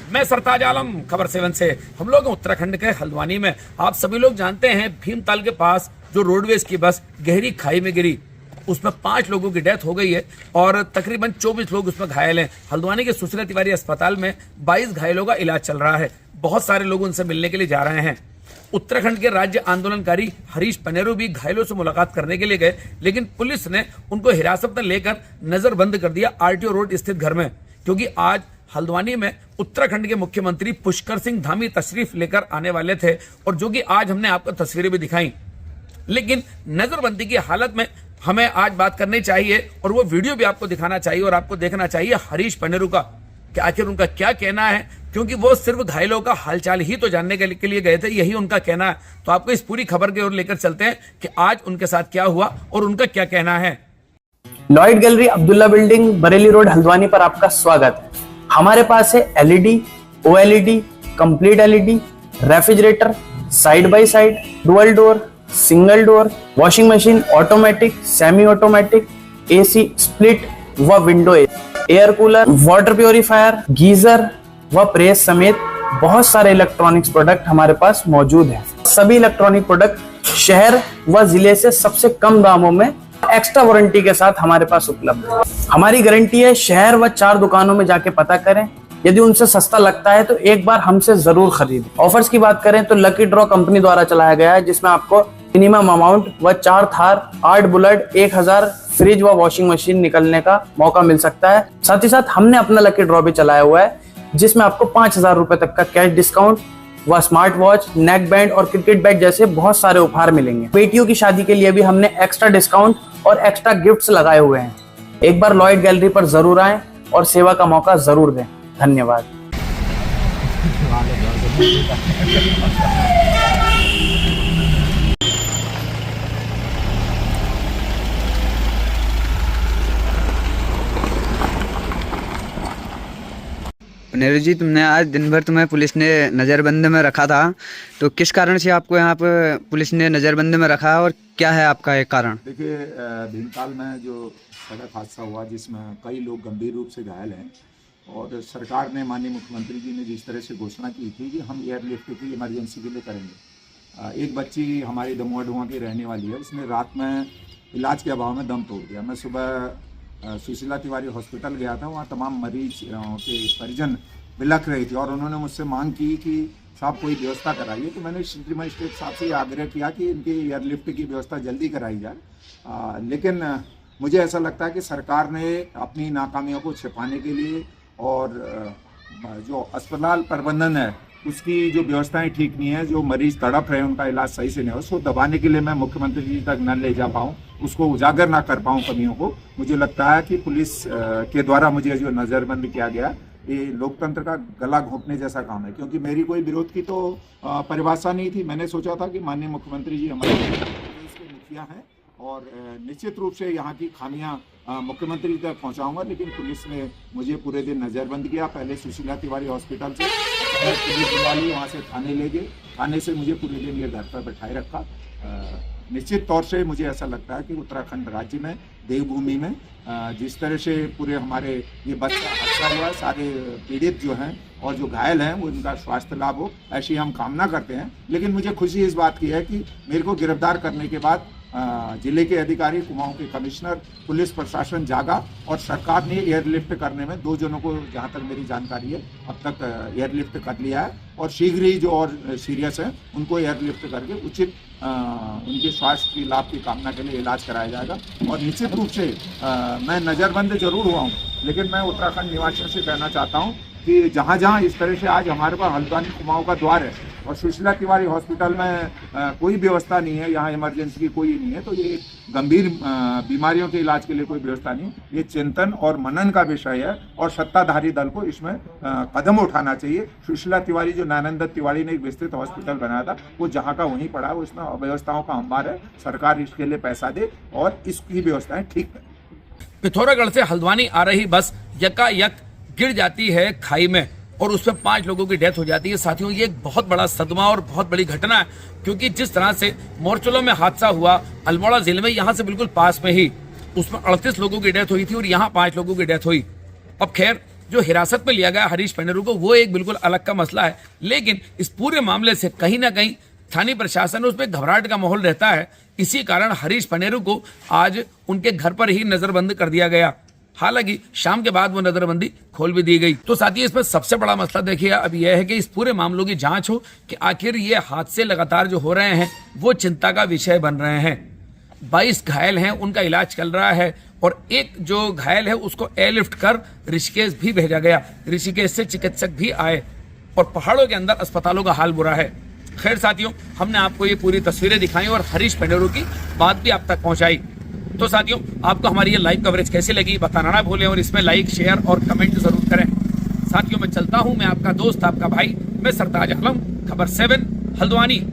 मैं सरताज आलम, खबर 7 से। हम लोग उत्तराखंड के हल्द्वानी में, आप सभी लोग जानते हैं भीमताल के पास जो रोडवेज की बस गहरी खाई में गिरी, उसमें 5 लोगों की डेथ हो गई है और तकरीबन 24 लोग उसमें घायल हैं। हल्द्वानी के सुशीला तिवारी अस्पताल में 22 घायलों का इलाज चल रहा है। बहुत सारे लोग उनसे मिलने के लिए जा रहे हैं। उत्तराखंड के राज्य आंदोलनकारी हरीश पनेरू भी घायलों से मुलाकात करने के लिए गए, लेकिन पुलिस ने उनको हिरासत में लेकर नजरबंद कर दिया आरटीओ रोड स्थित घर में, क्योंकि आज हल्द्वानी में उत्तराखंड के मुख्यमंत्री पुष्कर सिंह धामी तशरीफ लेकर आने वाले थे, और जो कि आज हमने आपको तस्वीरें भी दिखाई। लेकिन नजरबंदी की हालत में हमें आज बात करनी चाहिए और वो वीडियो भी आपको दिखाना चाहिए और आपको देखना चाहिए हरीश पनेरू का कि आखिर उनका क्या कहना है, क्योंकि वो सिर्फ घायलों का हालचाल ही तो जानने के लिए गए थे, यही उनका कहना है। तो आपको इस पूरी खबर की ओर लेकर चलते हैं कि आज उनके साथ क्या हुआ और उनका क्या कहना है। Lloyd gallery Abdullah building Bareilly road Haldwani पर आपका स्वागत है। हमारे पास है LED, OLED, complete LED, refrigerator, side by side, dual door, single door, washing machine, automatic, semi automatic, AC, split व window, air cooler, water purifier, geyser व प्रेस समेत बहुत सारे इलेक्ट्रॉनिक्स प्रोडक्ट हमारे पास मौजूद हैं। सभी इलेक्ट्रॉनिक प्रोडक्ट शहर व जिले से सबसे कम दामों में एक्स्ट्रा वारंटी के साथ हमारे पास उपलब्ध है। हमारी गारंटी है, शहर व 4 दुकानों में जाके पता करें, यदि उनसे सस्ता लगता है तो एक बार हमसे जरूर खरीदें। ऑफर्स की बात करें तो लकी ड्रॉ कंपनी द्वारा चलाया गया है, जिसमें आपको मिनिमम अमाउंट व 4 थार, 8 बुलेट, 1000 फ्रिज व वॉशिंग मशीन निकलने का मौका मिल सकता है। साथ ही साथ हमने अपना लकी ड्रॉ भी चलाया हुआ है, जिसमें आपको 5000 रुपए तक का कैश डिस्काउंट व स्मार्ट वॉच, नेक बैंड और क्रिकेट बैट जैसे बहुत सारे उपहार मिलेंगे। बेटियों की शादी के लिए भी हमने एक्स्ट्रा डिस्काउंट और एक्स्ट्रा गिफ्ट्स लगाए हुए हैं। एक बार लॉयड गैलरी पर जरूर आएं और सेवा का मौका जरूर दें। धन्यवाद। पनेरू जी, तुमने आज दिन भर तुम्हें पुलिस ने नज़रबंद में रखा था, तो किस कारण से आपको यहाँ पर पुलिस ने नज़रबंद में रखा और क्या है आपका एक कारण? देखिए, भीमताल में जो सड़क हादसा हुआ जिसमें कई लोग गंभीर रूप से घायल हैं, और सरकार ने, माननीय मुख्यमंत्री जी ने जिस तरह से घोषणा की थी कि हम एयरलिफ्ट की इमरजेंसी के लिए करेंगे। एक बच्ची हमारी दमुआ की रहने वाली है, उसने रात में इलाज के अभाव में दम तोड़ दिया। मैं सुबह सुशीला तिवारी हॉस्पिटल गया था, वहाँ तमाम मरीज के परिजन बिलख रहे थे और उन्होंने मुझसे मांग की कि साहब कोई व्यवस्था कराइए। तो मैंने सिटी मजिस्ट्रेट साहब से आग्रह किया कि इनकी एयरलिफ्ट की व्यवस्था जल्दी कराई जाए। लेकिन मुझे ऐसा लगता है कि सरकार ने अपनी नाकामियों को छिपाने के लिए और जो अस्पताल प्रबंधन है उसकी जो व्यवस्थाएं ठीक नहीं है, जो मरीज तड़प रहे हैं उनका इलाज सही से नहीं हो, उसको दबाने के लिए मैं मुख्यमंत्री जी तक न ले जा पाऊँ, उसको उजागर ना कर पाऊँ कमियों को। मुझे लगता है कि पुलिस के द्वारा मुझे जो नज़रबंद किया गया, ये लोकतंत्र का गला घोंटने जैसा काम है, क्योंकि मेरी कोई विरोध की तो परिभाषा नहीं थी। मैंने सोचा था कि माननीय मुख्यमंत्री जी हमारे प्रदेश के मुखिया हैं और निश्चित रूप से यहाँ की खामियां मुख्यमंत्री तक पहुँचाऊँगा, लेकिन पुलिस ने मुझे पूरे दिन नज़रबंद किया। पहले सुशीला तिवारी हॉस्पिटल से पुलिस बुला ली, वहाँ से थाने ले गए, थाने से मुझे पूरे दिन ये घर पर बैठाए रखा। निश्चित तौर से मुझे ऐसा लगता है कि उत्तराखंड राज्य में, देवभूमि में जिस तरह से पूरे हमारे ये बच्चा हादसा हुआ, सारे पीड़ित जो हैं और जो घायल हैं वो उनका स्वास्थ्य लाभ हो, ऐसी हम कामना करते हैं। लेकिन मुझे खुशी इस बात की है कि मेरे को गिरफ्तार करने के बाद जिले के अधिकारी, कुमाऊं के कमिश्नर, पुलिस प्रशासन जागा और सरकार ने एयरलिफ्ट करने में 2 जनों को, जहां तक मेरी जानकारी है, अब तक एयरलिफ्ट कर लिया है और शीघ्र ही जो और सीरियस हैं उनको एयरलिफ्ट करके उचित उनके स्वास्थ्य की लाभ की कामना के लिए इलाज कराया जाएगा। और निश्चित रूप से मैं नज़रबंद जरूर हुआ हूँ, लेकिन मैं उत्तराखंड निवासियों से कहना चाहता हूँ कि जहाँ जहाँ इस तरह से आज हमारे पास हल्द्वानी कुमाऊं का द्वार है और सुशीला तिवारी हॉस्पिटल में कोई व्यवस्था नहीं है, यहाँ इमरजेंसी की कोई नहीं है, तो ये गंभीर बीमारियों के इलाज के लिए कोई व्यवस्था नहीं, ये चिंतन और मनन का विषय है और सत्ताधारी दल को इसमें कदम उठाना चाहिए। सुशीला तिवारी, जो नारायण दत्त तिवारी ने एक विस्तृत हॉस्पिटल बनाया था, वो जहाँ का वहीं पड़ा है, वो इसमें अव्यवस्थाओं का अंबार है। सरकार इसके लिए पैसा दे और इसकी व्यवस्थाएं ठीक है। पिथौरागढ़ से हल्द्वानी आ रही बस यकायक गिर जाती है खाई में और उसमें 5 लोगों की डेथ हो जाती है। साथियों, ये एक बहुत बड़ा सदमा और बहुत बड़ी घटना है, क्योंकि जिस तरह से मोरचलो में हादसा हुआ अल्मोड़ा जिले में, यहाँ से बिल्कुल पास में ही, उसमें 38 लोगों की डेथ हुई थी और यहाँ 5 लोगों की डेथ हुई। अब खैर, जो हिरासत में लिया गया हरीश पेनेरू को, वो एक बिल्कुल अलग का मसला है। लेकिन इस पूरे मामले से कहीं ना कहीं स्थानीय प्रशासन उसमें घबराहट का माहौल रहता है। इसी कारण हरीश पेनेरू को आज उनके घर पर ही नजरबंद कर दिया गया। हालांकि शाम के बाद वो नजरबंदी खोल भी दी गई। तो साथियों, इसमें सबसे बड़ा मसला देखिए अब यह है कि इस पूरे मामलों की जांच हो कि आखिर ये हादसे लगातार जो हो रहे हैं वो चिंता का विषय बन रहे हैं। 22 घायल हैं, उनका इलाज चल रहा है और एक जो घायल है उसको एयरलिफ्ट कर ऋषिकेश भी भेजा गया। ऋषिकेश से चिकित्सक भी आए और पहाड़ों के अंदर अस्पतालों का हाल बुरा है। खैर साथियों, हमने आपको ये पूरी तस्वीरें दिखाई और हरीश पेनेरू की बात भी आप तक पहुंचाई। तो साथियों, आपको हमारी ये लाइव कवरेज कैसी लगी बताना ना भूलें और इसमें लाइक, शेयर और कमेंट जरूर करें। साथियों, मैं चलता हूं, मैं आपका दोस्त, आपका भाई, मैं सरताज आलम, खबर 7 हल्द्वानी।